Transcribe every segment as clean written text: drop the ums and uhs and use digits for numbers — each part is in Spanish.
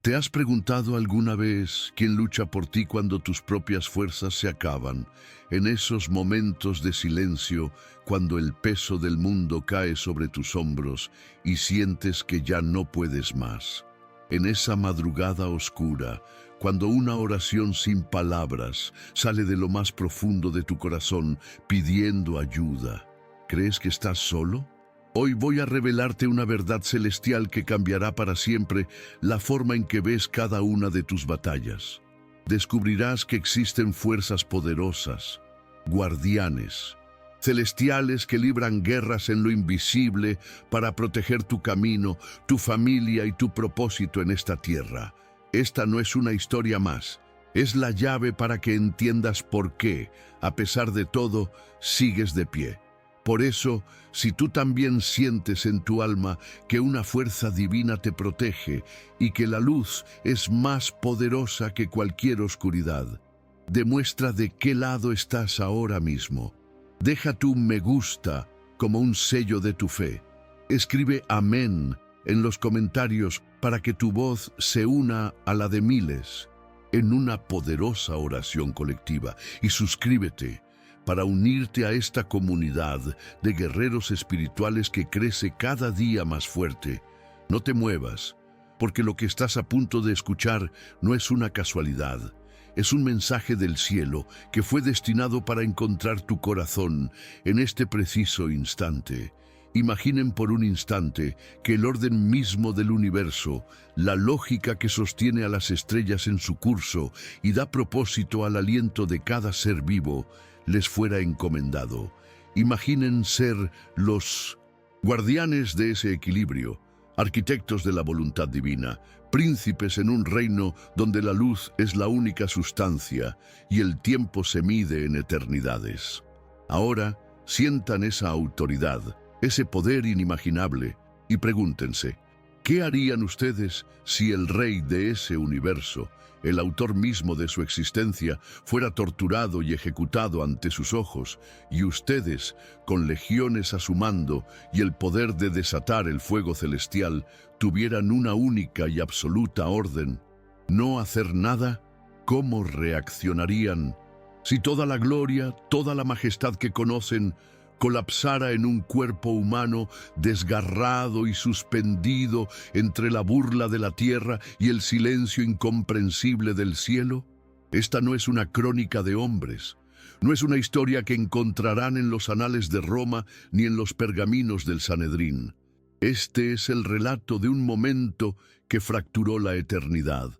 ¿Te has preguntado alguna vez quién lucha por ti cuando tus propias fuerzas se acaban? En esos momentos de silencio, cuando el peso del mundo cae sobre tus hombros y sientes que ya no puedes más. En esa madrugada oscura, cuando una oración sin palabras sale de lo más profundo de tu corazón pidiendo ayuda. ¿Crees que estás solo? Hoy voy a revelarte una verdad celestial que cambiará para siempre la forma en que ves cada una de tus batallas. Descubrirás que existen fuerzas poderosas, guardianes, celestiales que libran guerras en lo invisible para proteger tu camino, tu familia y tu propósito en esta tierra. Esta no es una historia más, es la llave para que entiendas por qué, a pesar de todo, sigues de pie. Por eso, si tú también sientes en tu alma que una fuerza divina te protege y que la luz es más poderosa que cualquier oscuridad, demuestra de qué lado estás ahora mismo. Deja tu me gusta como un sello de tu fe. Escribe amén en los comentarios para que tu voz se una a la de miles en una poderosa oración colectiva. Y suscríbete para unirte a esta comunidad de guerreros espirituales que crece cada día más fuerte. No te muevas, porque lo que estás a punto de escuchar no es una casualidad. Es un mensaje del cielo que fue destinado para encontrar tu corazón en este preciso instante. Imaginen por un instante que el orden mismo del universo, la lógica que sostiene a las estrellas en su curso y da propósito al aliento de cada ser vivo, les fuera encomendado. Imaginen ser los guardianes de ese equilibrio, arquitectos de la voluntad divina, príncipes en un reino donde la luz es la única sustancia y el tiempo se mide en eternidades. Ahora sientan esa autoridad, ese poder inimaginable, y pregúntense, ¿qué harían ustedes si el rey de ese universo, el autor mismo de su existencia, fuera torturado y ejecutado ante sus ojos, y ustedes, con legiones a su mando y el poder de desatar el fuego celestial, tuvieran una única y absoluta orden? ¿No hacer nada? ¿Cómo reaccionarían? Si toda la gloria, toda la majestad que conocen, colapsara en un cuerpo humano desgarrado y suspendido entre la burla de la tierra y el silencio incomprensible del cielo. Esta no es una crónica de hombres, no es una historia que encontrarán en los anales de Roma ni en los pergaminos del Sanedrín. Este es el relato de un momento que fracturó la eternidad,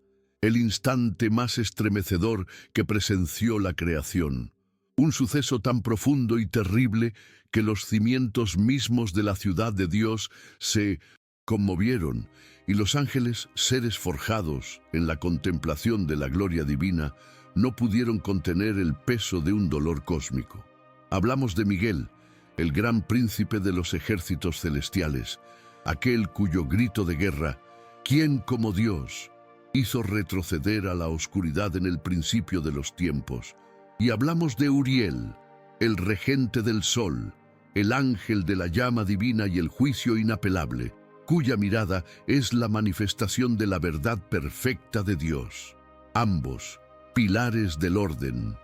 el instante más estremecedor que presenció la creación. Un suceso tan profundo y terrible que los cimientos mismos de la ciudad de Dios se conmovieron y los ángeles, seres forjados en la contemplación de la gloria divina, no pudieron contener el peso de un dolor cósmico. Hablamos de Miguel, el gran príncipe de los ejércitos celestiales, aquel cuyo grito de guerra, ¿quién como Dios?, hizo retroceder a la oscuridad en el principio de los tiempos. Y hablamos de Uriel, el regente del sol, el ángel de la llama divina y el juicio inapelable, cuya mirada es la manifestación de la verdad perfecta de Dios. Ambos, pilares del orden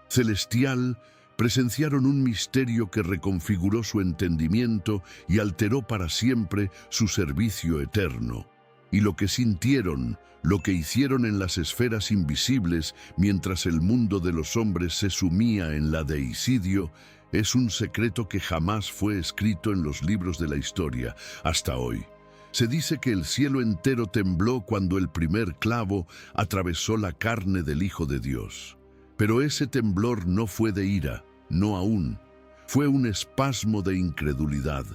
celestial, presenciaron un misterio que reconfiguró su entendimiento y alteró para siempre su servicio eterno. Y lo que sintieron, lo que hicieron en las esferas invisibles mientras el mundo de los hombres se sumía en la deicidio, es un secreto que jamás fue escrito en los libros de la historia hasta hoy. Se dice que el cielo entero tembló cuando el primer clavo atravesó la carne del Hijo de Dios. Pero ese temblor no fue de ira, no aún. Fue un espasmo de incredulidad,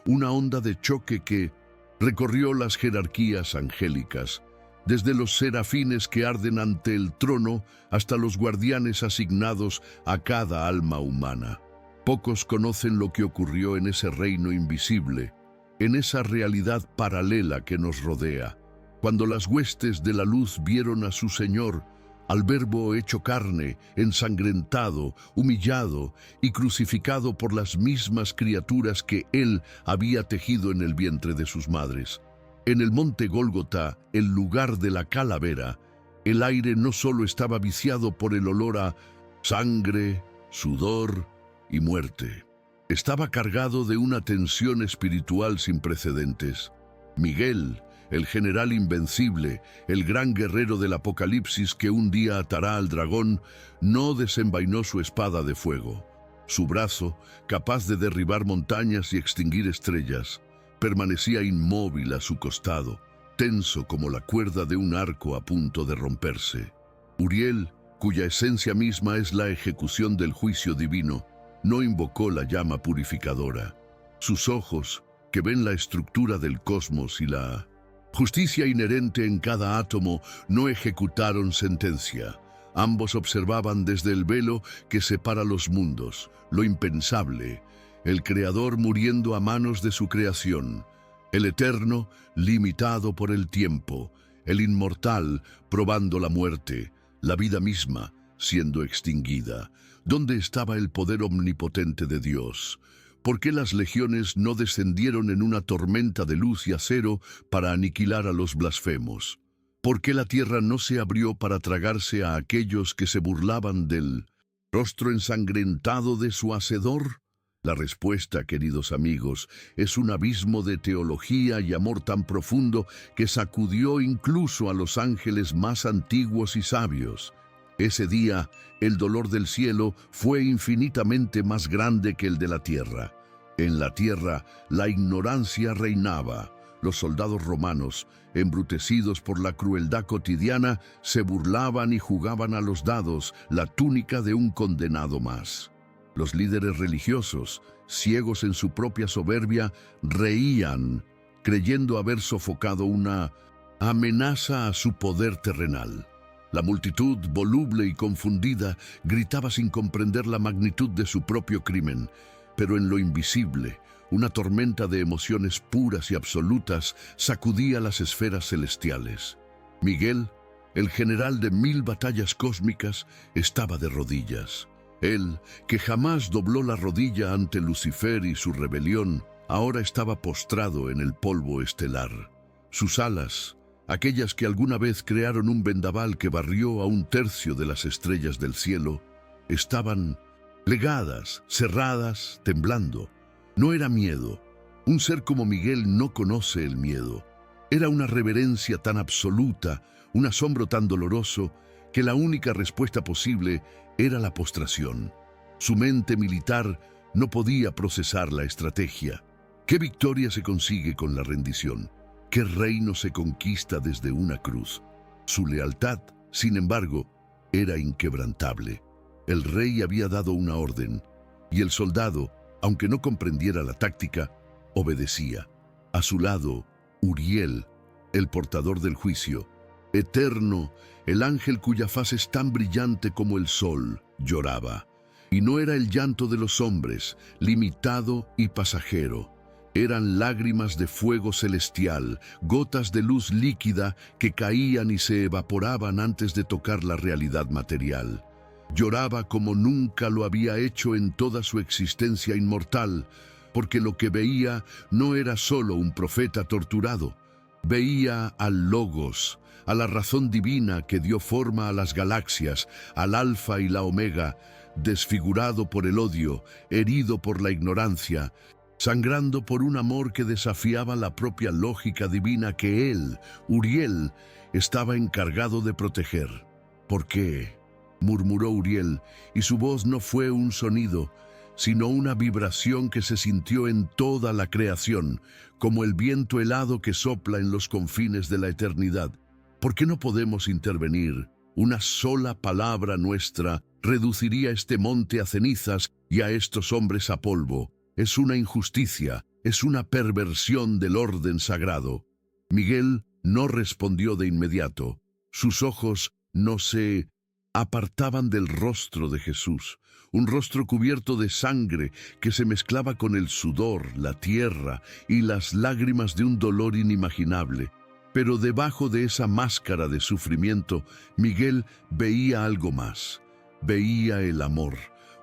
una onda de choque que recorrió las jerarquías angélicas, desde los serafines que arden ante el trono hasta los guardianes asignados a cada alma humana. Pocos conocen lo que ocurrió en ese reino invisible, en esa realidad paralela que nos rodea, cuando las huestes de la luz vieron a su Señor, al Verbo hecho carne, ensangrentado, humillado y crucificado por las mismas criaturas que Él había tejido en el vientre de sus madres. En el monte Gólgota, el lugar de la calavera, el aire no solo estaba viciado por el olor a sangre, sudor y muerte. Estaba cargado de una tensión espiritual sin precedentes. Miguel, el general invencible, el gran guerrero del Apocalipsis que un día atará al dragón, no desenvainó su espada de fuego. Su brazo, capaz de derribar montañas y extinguir estrellas, permanecía inmóvil a su costado, tenso como la cuerda de un arco a punto de romperse. Uriel, cuya esencia misma es la ejecución del juicio divino, no invocó la llama purificadora. Sus ojos, que ven la estructura del cosmos y la justicia inherente en cada átomo, no ejecutaron sentencia. Ambos observaban desde el velo que separa los mundos, lo impensable, el Creador muriendo a manos de su creación, el Eterno limitado por el tiempo, el Inmortal probando la muerte, la vida misma siendo extinguida. ¿Dónde estaba el poder omnipotente de Dios? ¿Por qué las legiones no descendieron en una tormenta de luz y acero para aniquilar a los blasfemos? ¿Por qué la tierra no se abrió para tragarse a aquellos que se burlaban del rostro ensangrentado de su Hacedor? La respuesta, queridos amigos, es un abismo de teología y amor tan profundo que sacudió incluso a los ángeles más antiguos y sabios. Ese día, el dolor del cielo fue infinitamente más grande que el de la tierra. En la tierra, la ignorancia reinaba. Los soldados romanos, embrutecidos por la crueldad cotidiana, se burlaban y jugaban a los dados, la túnica de un condenado más. Los líderes religiosos, ciegos en su propia soberbia, reían, creyendo haber sofocado una amenaza a su poder terrenal. La multitud, voluble y confundida, gritaba sin comprender la magnitud de su propio crimen, pero en lo invisible, una tormenta de emociones puras y absolutas sacudía las esferas celestiales. Miguel, el general de 1000 batallas cósmicas, estaba de rodillas. Él, que jamás dobló la rodilla ante Lucifer y su rebelión, ahora estaba postrado en el polvo estelar. Sus alas, aquellas que alguna vez crearon un vendaval que barrió a 1/3 de las estrellas del cielo, estaban plegadas, cerradas, temblando. No era miedo. Un ser como Miguel no conoce el miedo. Era una reverencia tan absoluta, un asombro tan doloroso, que la única respuesta posible era la postración. Su mente militar no podía procesar la estrategia. ¿Qué victoria se consigue con la rendición? ¿Qué reino se conquista desde una cruz? Su lealtad, sin embargo, era inquebrantable. El rey había dado una orden, y el soldado, aunque no comprendiera la táctica, obedecía. A su lado, Uriel, el portador del juicio, eterno, el ángel cuya faz es tan brillante como el sol, lloraba. Y no era el llanto de los hombres, limitado y pasajero. Eran lágrimas de fuego celestial, gotas de luz líquida que caían y se evaporaban antes de tocar la realidad material. Lloraba como nunca lo había hecho en toda su existencia inmortal, porque lo que veía no era solo un profeta torturado. Veía al Logos, a la razón divina que dio forma a las galaxias, al Alfa y la Omega, desfigurado por el odio, herido por la ignorancia, sangrando por un amor que desafiaba la propia lógica divina que él, Uriel, estaba encargado de proteger. ¿Por qué?, murmuró Uriel, y su voz no fue un sonido, sino una vibración que se sintió en toda la creación, como el viento helado que sopla en los confines de la eternidad. ¿Por qué no podemos intervenir? Una sola palabra nuestra reduciría este monte a cenizas y a estos hombres a polvo. Es una injusticia, es una perversión del orden sagrado. Miguel no respondió de inmediato. Sus ojos no se apartaban del rostro de Jesús, un rostro cubierto de sangre que se mezclaba con el sudor, la tierra y las lágrimas de un dolor inimaginable. Pero debajo de esa máscara de sufrimiento, Miguel veía algo más. Veía el amor,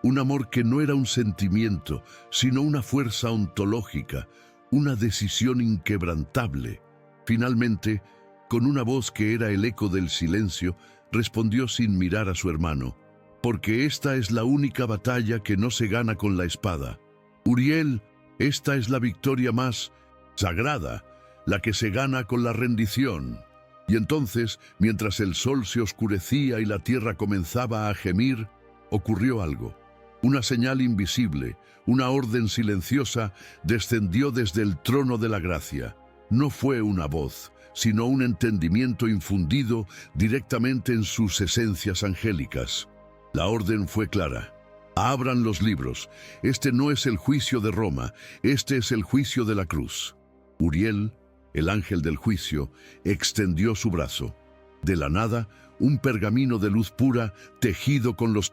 un amor que no era un sentimiento, sino una fuerza ontológica, una decisión inquebrantable. Finalmente, con una voz que era el eco del silencio, respondió sin mirar a su hermano: «Porque esta es la única batalla que no se gana con la espada. Uriel, esta es la victoria más sagrada, la que se gana con la rendición». Y entonces, mientras el sol se oscurecía y la tierra comenzaba a gemir, ocurrió algo. Una señal invisible, una orden silenciosa, descendió desde el trono de la gracia. No fue una voz, sino un entendimiento infundido directamente en sus esencias angélicas. La orden fue clara: abran los libros. Este no es el juicio de Roma, este es el juicio de la cruz. Uriel, el ángel del juicio, extendió su brazo. De la nada, un pergamino de luz pura, tejido con los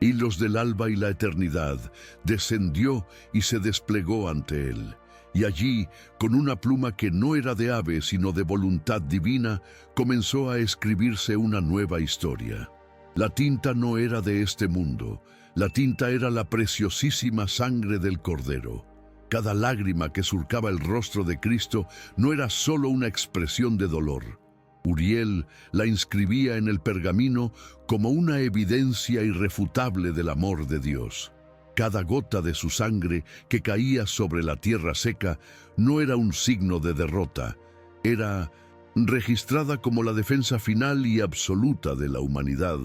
hilos del alba y la eternidad, descendió y se desplegó ante él. Y allí, con una pluma que no era de ave, sino de voluntad divina, comenzó a escribirse una nueva historia. La tinta no era de este mundo, la tinta era la preciosísima sangre del Cordero. Cada lágrima que surcaba el rostro de Cristo no era solo una expresión de dolor. Uriel la inscribía en el pergamino como una evidencia irrefutable del amor de Dios. Cada gota de su sangre que caía sobre la tierra seca no era un signo de derrota, era registrada como la defensa final y absoluta de la humanidad,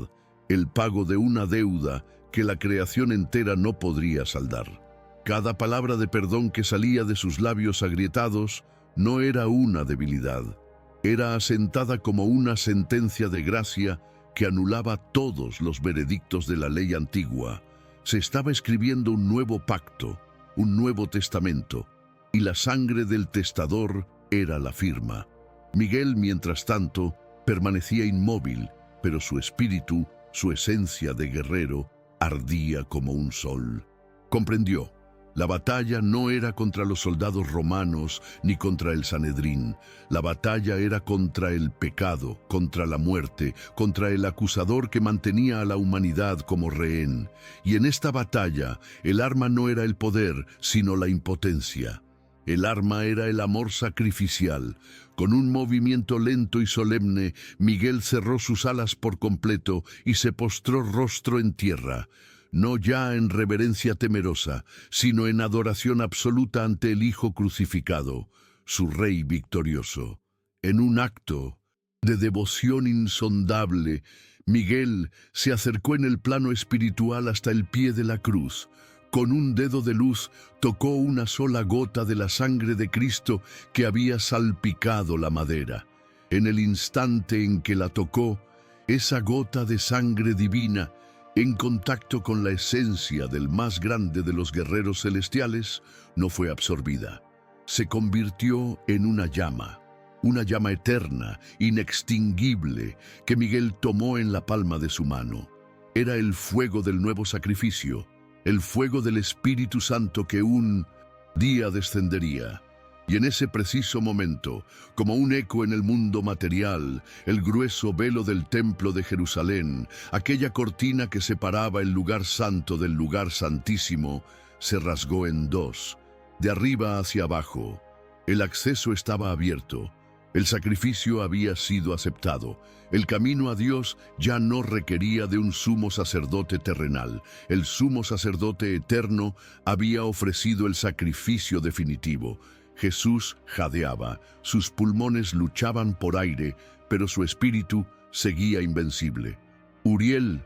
el pago de una deuda que la creación entera no podría saldar. Cada palabra de perdón que salía de sus labios agrietados no era una debilidad, era asentada como una sentencia de gracia que anulaba todos los veredictos de la ley antigua. Se estaba escribiendo un nuevo pacto, un nuevo testamento, y la sangre del testador era la firma. Miguel, mientras tanto, permanecía inmóvil, pero su espíritu, su esencia de guerrero, ardía como un sol. Comprendió. La batalla no era contra los soldados romanos ni contra el Sanedrín. La batalla era contra el pecado, contra la muerte, contra el acusador que mantenía a la humanidad como rehén. Y en esta batalla, el arma no era el poder, sino la impotencia. El arma era el amor sacrificial. Con un movimiento lento y solemne, Miguel cerró sus alas por completo y se postró rostro en tierra. No ya en reverencia temerosa, sino en adoración absoluta ante el Hijo crucificado, su Rey victorioso. En un acto de devoción insondable, Miguel se acercó en el plano espiritual hasta el pie de la cruz. Con un dedo de luz tocó una sola gota de la sangre de Cristo que había salpicado la madera. En el instante en que la tocó, esa gota de sangre divina, en contacto con la esencia del más grande de los guerreros celestiales, no fue absorbida. Se convirtió en una llama eterna, inextinguible, que Miguel tomó en la palma de su mano. Era el fuego del nuevo sacrificio, el fuego del Espíritu Santo que un día descendería. Y en ese preciso momento, como un eco en el mundo material, el grueso velo del templo de Jerusalén, aquella cortina que separaba el lugar santo del lugar santísimo, se rasgó en dos, de arriba hacia abajo. El acceso estaba abierto, el sacrificio había sido aceptado, el camino a Dios ya no requería de un sumo sacerdote terrenal, el sumo sacerdote eterno había ofrecido el sacrificio definitivo. Jesús jadeaba, sus pulmones luchaban por aire, pero su espíritu seguía invencible. Uriel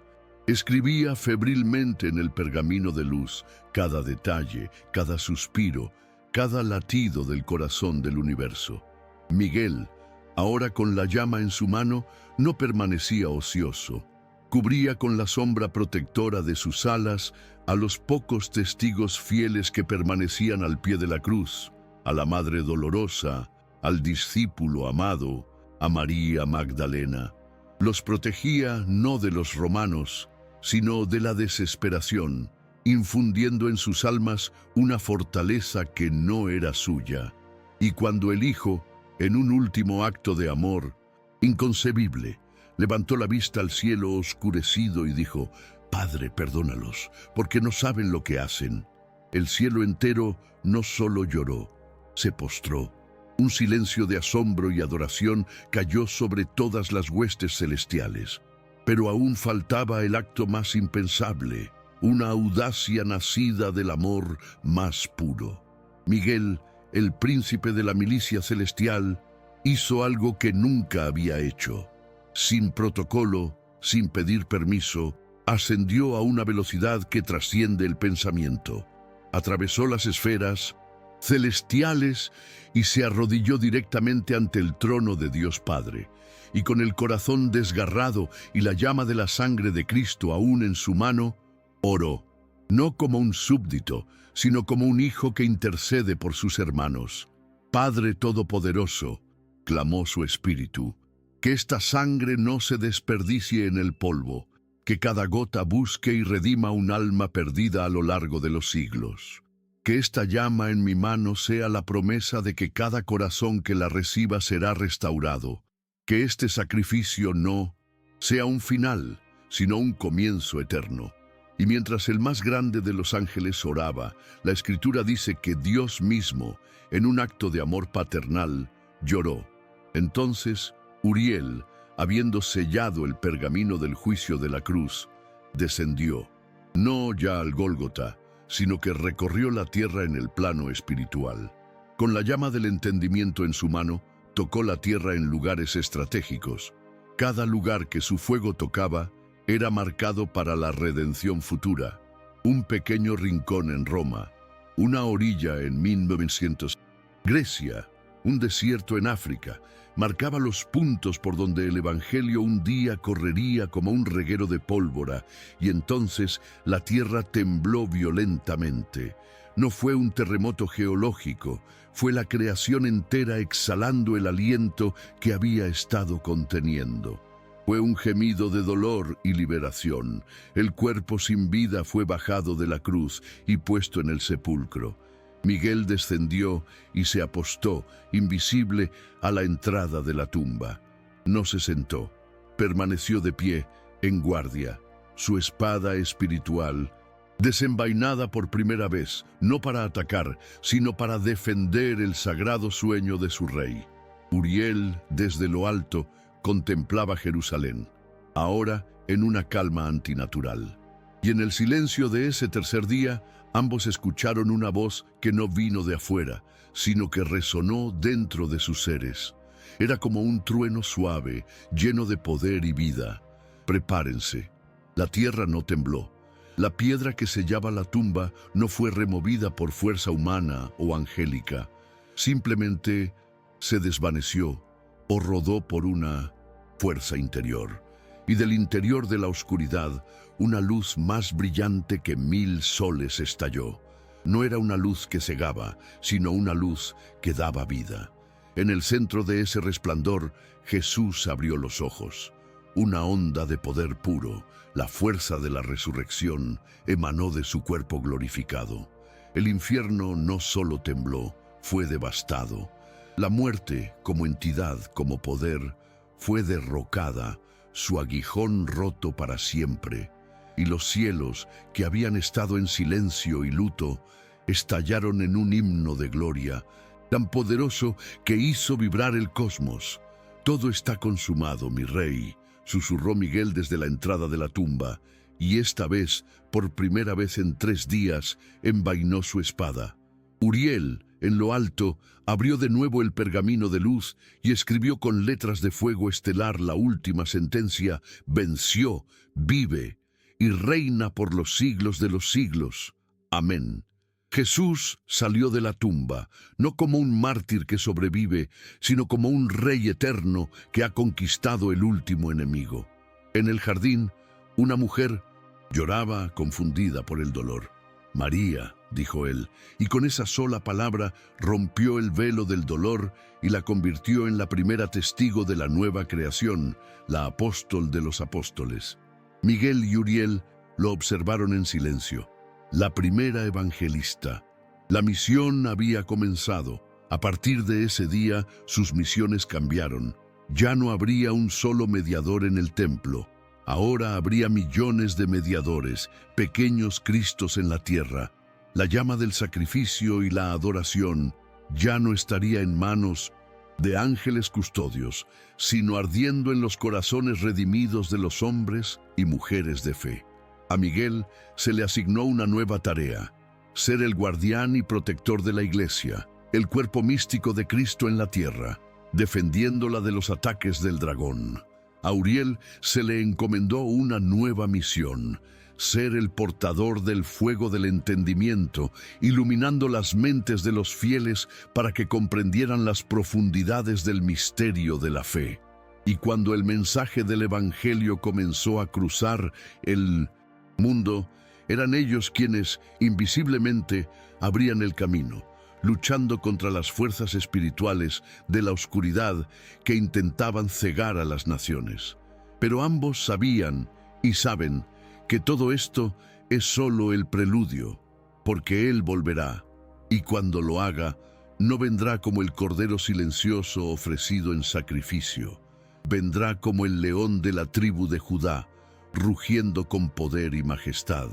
escribía febrilmente en el pergamino de luz cada detalle, cada suspiro, cada latido del corazón del universo. Miguel, ahora con la llama en su mano, no permanecía ocioso. Cubría con la sombra protectora de sus alas a los pocos testigos fieles que permanecían al pie de la cruz, a la Madre Dolorosa, al discípulo amado, a María Magdalena. Los protegía no de los romanos, sino de la desesperación, infundiendo en sus almas una fortaleza que no era suya. Y cuando el Hijo, en un último acto de amor, inconcebible, levantó la vista al cielo oscurecido y dijo: «Padre, perdónalos, porque no saben lo que hacen», el cielo entero no solo lloró, se postró. Un silencio de asombro y adoración cayó sobre todas las huestes celestiales. Pero aún faltaba el acto más impensable, una audacia nacida del amor más puro. Miguel, el príncipe de la milicia celestial, hizo algo que nunca había hecho. Sin protocolo, sin pedir permiso, ascendió a una velocidad que trasciende el pensamiento. Atravesó las esferas celestiales y se arrodilló directamente ante el trono de Dios Padre. Y con el corazón desgarrado y la llama de la sangre de Cristo aún en su mano, oró, no como un súbdito, sino como un hijo que intercede por sus hermanos. Padre Todopoderoso, clamó su espíritu, que esta sangre no se desperdicie en el polvo, que cada gota busque y redima un alma perdida a lo largo de los siglos. Que esta llama en mi mano sea la promesa de que cada corazón que la reciba será restaurado. Que este sacrificio no sea un final, sino un comienzo eterno. Y mientras el más grande de los ángeles oraba, la Escritura dice que Dios mismo, en un acto de amor paternal, lloró. Entonces, Uriel, habiendo sellado el pergamino del juicio de la cruz, descendió, no ya al Gólgota, sino que recorrió la tierra en el plano espiritual. Con la llama del entendimiento en su mano, tocó la tierra en lugares estratégicos. Cada lugar que su fuego tocaba era marcado para la redención futura. Un pequeño rincón en Roma, una orilla en 1900, Grecia, un desierto en África, marcaba los puntos por donde el Evangelio un día correría como un reguero de pólvora, y entonces la tierra tembló violentamente. No fue un terremoto geológico, fue la creación entera exhalando el aliento que había estado conteniendo. Fue un gemido de dolor y liberación. El cuerpo sin vida fue bajado de la cruz y puesto en el sepulcro. Miguel descendió y se apostó, invisible, a la entrada de la tumba. No se sentó, permaneció de pie, en guardia, su espada espiritual, desenvainada por primera vez, no para atacar, sino para defender el sagrado sueño de su rey. Uriel, desde lo alto, contemplaba Jerusalén, ahora en una calma antinatural. Y en el silencio de ese tercer día, ambos escucharon una voz que no vino de afuera, sino que resonó dentro de sus seres. Era como un trueno suave, lleno de poder y vida. Prepárense. La tierra no tembló. La piedra que sellaba la tumba no fue removida por fuerza humana o angélica. Simplemente se desvaneció o rodó por una fuerza interior. Y del interior de la oscuridad, una luz más brillante que 1000 soles estalló. No era una luz que cegaba, sino una luz que daba vida. En el centro de ese resplandor, Jesús abrió los ojos. Una onda de poder puro, la fuerza de la resurrección, emanó de su cuerpo glorificado. El infierno no solo tembló, fue devastado. La muerte, como entidad, como poder, fue derrocada, su aguijón roto para siempre. Y los cielos, que habían estado en silencio y luto, estallaron en un himno de gloria, tan poderoso que hizo vibrar el cosmos. Todo está consumado, mi rey, susurró Miguel desde la entrada de la tumba, y esta vez, por primera vez en 3 días, envainó su espada. Uriel, en lo alto, abrió de nuevo el pergamino de luz y escribió con letras de fuego estelar la última sentencia: venció, vive y reina por los siglos de los siglos. Amén. Jesús salió de la tumba, no como un mártir que sobrevive, sino como un rey eterno que ha conquistado el último enemigo. En el jardín, una mujer lloraba confundida por el dolor. María, dijo él, y con esa sola palabra rompió el velo del dolor y la convirtió en la primera testigo de la nueva creación, la apóstol de los apóstoles. Miguel y Uriel lo observaron en silencio. La primera evangelista. La misión había comenzado. A partir de ese día, sus misiones cambiaron. Ya no habría un solo mediador en el templo. Ahora habría millones de mediadores, pequeños Cristos en la tierra. La llama del sacrificio y la adoración ya no estaría en manos de ángeles custodios, sino ardiendo en los corazones redimidos de los hombres y mujeres de fe. A Miguel se le asignó una nueva tarea: ser el guardián y protector de la Iglesia, el cuerpo místico de Cristo en la tierra, defendiéndola de los ataques del dragón. A Uriel se le encomendó una nueva misión: ser el portador del fuego del entendimiento, iluminando las mentes de los fieles para que comprendieran las profundidades del misterio de la fe. Y cuando el mensaje del Evangelio comenzó a cruzar el mundo, eran ellos quienes, invisiblemente, abrían el camino, luchando contra las fuerzas espirituales de la oscuridad que intentaban cegar a las naciones. Pero ambos sabían y saben que todo esto es solo el preludio, porque Él volverá, y cuando lo haga, no vendrá como el cordero silencioso ofrecido en sacrificio. Vendrá como el león de la tribu de Judá, rugiendo con poder y majestad.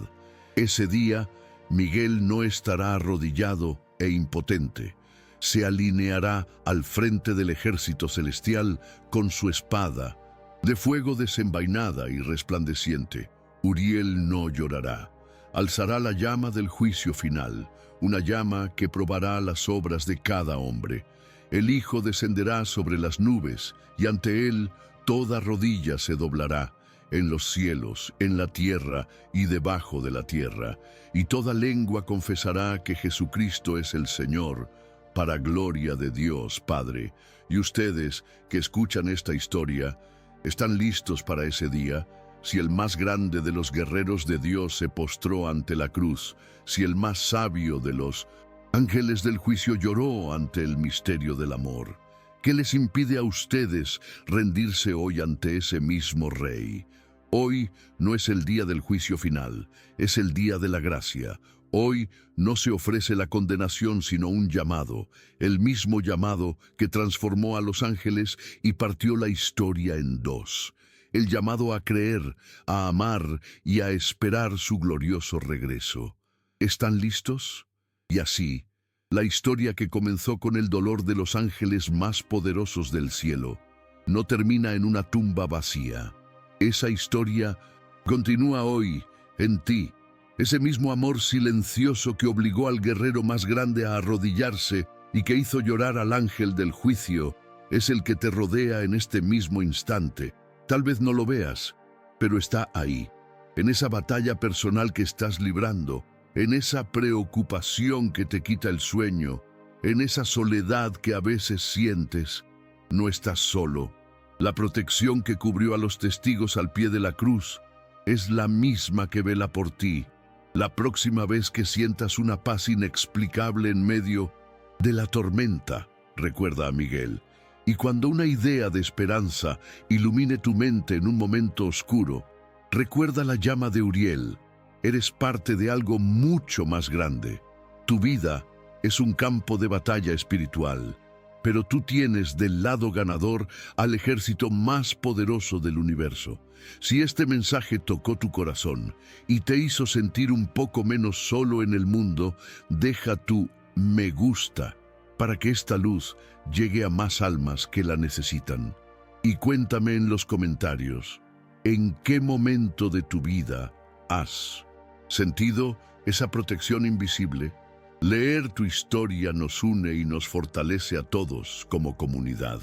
Ese día, Miguel no estará arrodillado e impotente. Se alineará al frente del ejército celestial con su espada, de fuego desenvainada y resplandeciente. Uriel no llorará. Alzará la llama del juicio final, una llama que probará las obras de cada hombre. El Hijo descenderá sobre las nubes, y ante él toda rodilla se doblará, en los cielos, en la tierra y debajo de la tierra, y toda lengua confesará que Jesucristo es el Señor, para gloria de Dios Padre. Y ustedes, que escuchan esta historia, ¿están listos para ese día? Si el más grande de los guerreros de Dios se postró ante la cruz, si el más sabio de los ángeles del juicio lloró ante el misterio del amor, ¿qué les impide a ustedes rendirse hoy ante ese mismo Rey? Hoy no es el día del juicio final, es el día de la gracia. Hoy no se ofrece la condenación sino un llamado, el mismo llamado que transformó a los ángeles y partió la historia en dos. El llamado a creer, a amar y a esperar su glorioso regreso. ¿Están listos? Y así, la historia que comenzó con el dolor de los ángeles más poderosos del cielo, no termina en una tumba vacía. Esa historia continúa hoy, en ti. Ese mismo amor silencioso que obligó al guerrero más grande a arrodillarse y que hizo llorar al ángel del juicio, es el que te rodea en este mismo instante. Tal vez no lo veas, pero está ahí, en esa batalla personal que estás librando, en esa preocupación que te quita el sueño, en esa soledad que a veces sientes. No estás solo. La protección que cubrió a los testigos al pie de la cruz es la misma que vela por ti. La próxima vez que sientas una paz inexplicable en medio de la tormenta, recuerda a Miguel. Y cuando una idea de esperanza ilumine tu mente en un momento oscuro, recuerda la llama de Uriel. Eres parte de algo mucho más grande. Tu vida es un campo de batalla espiritual, pero tú tienes del lado ganador al ejército más poderoso del universo. Si este mensaje tocó tu corazón y te hizo sentir un poco menos solo en el mundo, deja tu me gusta para que esta luz llegue a más almas que la necesitan. Y cuéntame en los comentarios, ¿en qué momento de tu vida has sentido esa protección invisible? Leer tu historia nos une y nos fortalece a todos como comunidad.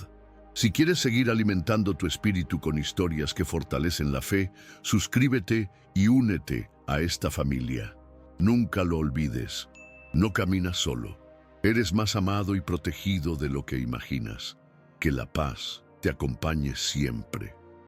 Si quieres seguir alimentando tu espíritu con historias que fortalecen la fe, suscríbete y únete a esta familia. Nunca lo olvides, no caminas solo. Eres más amado y protegido de lo que imaginas. Que la paz te acompañe siempre.